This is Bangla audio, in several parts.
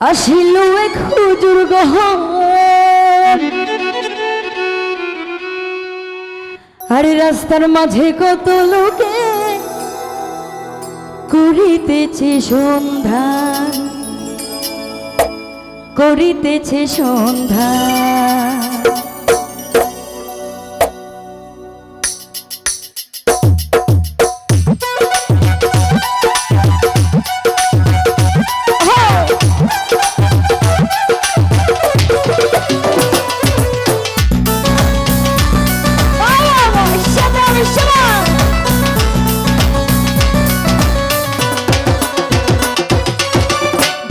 আসিল এক হুজুর গহন, আরে রাস্তার মাঝে কত লোকে করিতেছে সন্ধ্যা, করিতেছে সন্ধ্যা।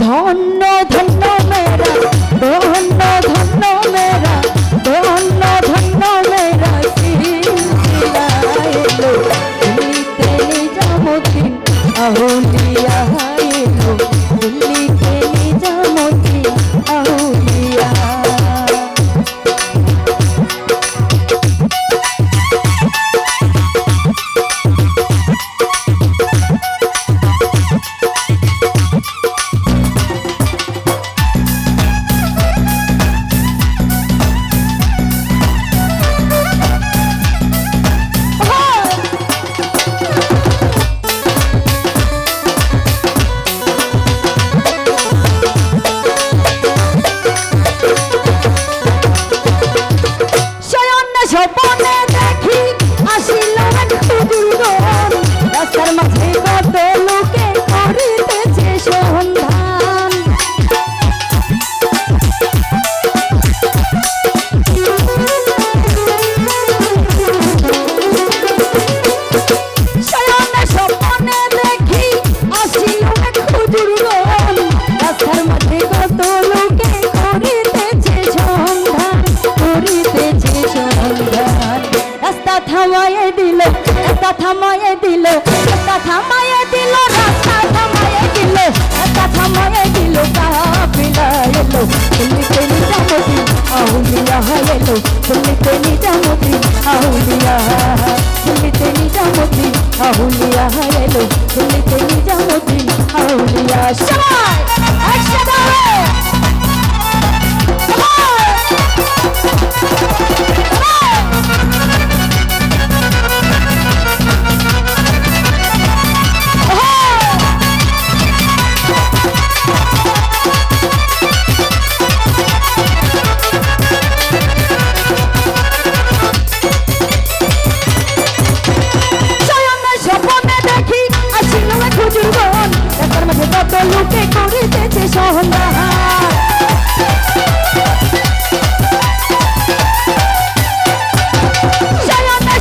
ধন্য ধন্য মেরা, ধন্য ধন্য মেরা, ধন্য ধন্য মেরা সিলসিলা এলো, দিল্লিতে নিজামুদ্দিন আউলিয়া এলো, দিল্লিতে নিজামুদ্দিন আউলিয়া। স্বপ্নে দেখি আসিল এক হুজুরগণ, রাস্তার মাঝে কত লোকে করিতেছে সন্ধান। স্বপ্নে দেখি আসিল এক হুজুরগণ, রাস্তার মাঝে কত লোকে করিতেছে সন্ধান, করিতেছে সন্ধান। রাস্তা থামায়ে দিল, রাস্তা থামায়ে দিল, রাস্তা থামায়ে দিল, রাস্তা থামায়ে দিল, রাস্তা থামায়ে দিল, কাফিলা এলো, দিল্লিতে নিজামুদ্দিন আউলিয়া এলো, দিল্লিতে নিজামুদ্দিন আউলিয়া, দিল্লিতে নিজামুদ্দিন আউলিয়া এলো, দিল্লিতে নিজামুদ্দিন আউলিয়া। সবাই একসাথে কত লোকে করিতেছে সন্ধান।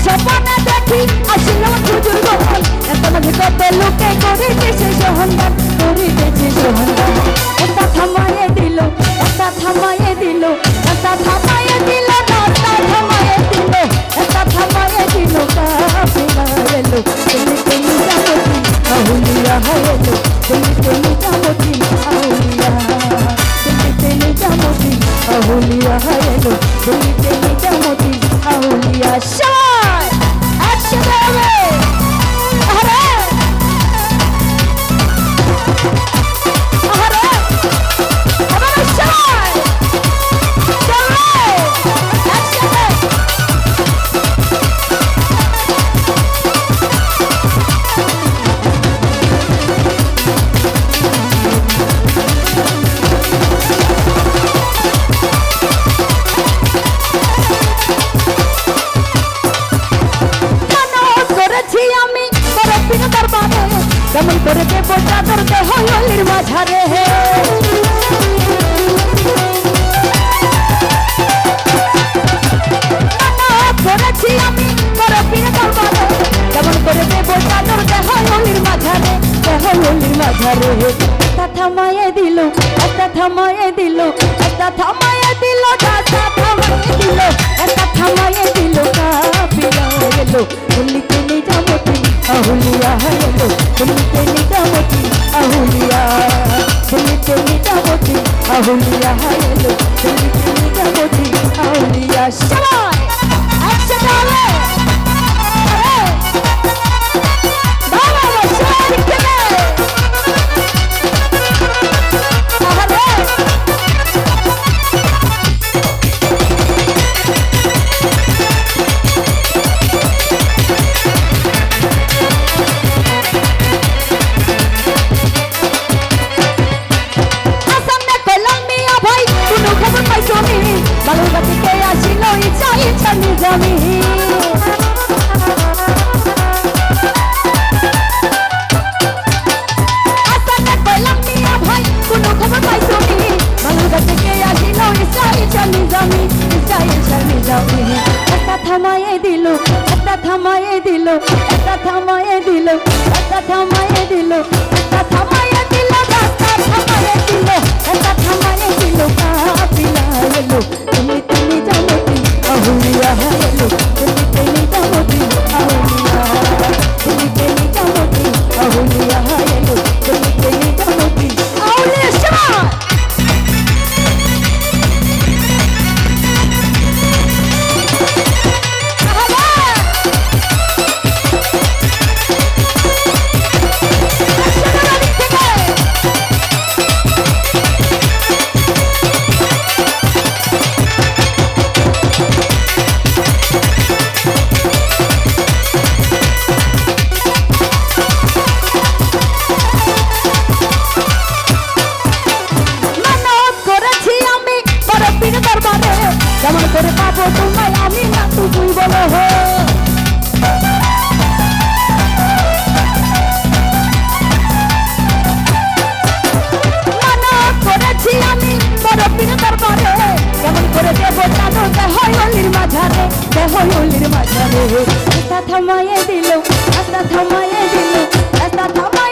স্বপ্নে দেখি আসিল হুজুরগণ, রাস্তার মাঝে কত লোকে করিতেছে সন্ধান, করিতেছে সন্ধান। রাস্তা থামায়ে দিল, রাস্তা থামায়ে দিল, রাস্তা থামায়ে দিল, রাস্তা থামায়ে দিল, রাস্তা থামায়ে দিল, কাফিলা এলো, দিল্লিতে নিজামুদ্দিন আউলিয়া এলো, দিল্লিতে নিজামুদ্দিন আউলিয়া, দিল্লিতে নিজামুদ্দিন আউলিয়া এলো, দিল্লিতে নিজামুদ্দিন আউলিয়া। সবাই একসাথে হবে, আরে আরে আবার সবাই চলে একসাথে। কেমন করে দেব চাদর দেহ অলির মাঝারে, করেছি আমি বরফির দরবারে, কেমন করে দেব চাদর দেহ অলির মাঝারে, দেহ অলির মাঝারে। রাস্তা থামায়ে দিল, রাস্তা থামায়ে দিল, রাস্তা থামায়ে দিল, রাস্তা থামায়ে দিল, রাস্তা থামায়ে দিল, কাফিলা এলো, দিল্লিতে নিজামুদ্দিন আউলিয়া এলো, দিল্লিতে নিজামুদ্দিন আউলিয়া, দিল্লিতে নিজামুদ্দিন আউলিয়া এলো, দিল্লিতে নিজামুদ্দিন আউলিয়া। সবাই একসাথে হবে, বাবা সবাই দেহ অলির মাঝারে, দেহ অলির মাঝারে। রাস্তা থামায়ে দিল, রাস্তা থামায়ে দিল, রাস্তা থামায়ে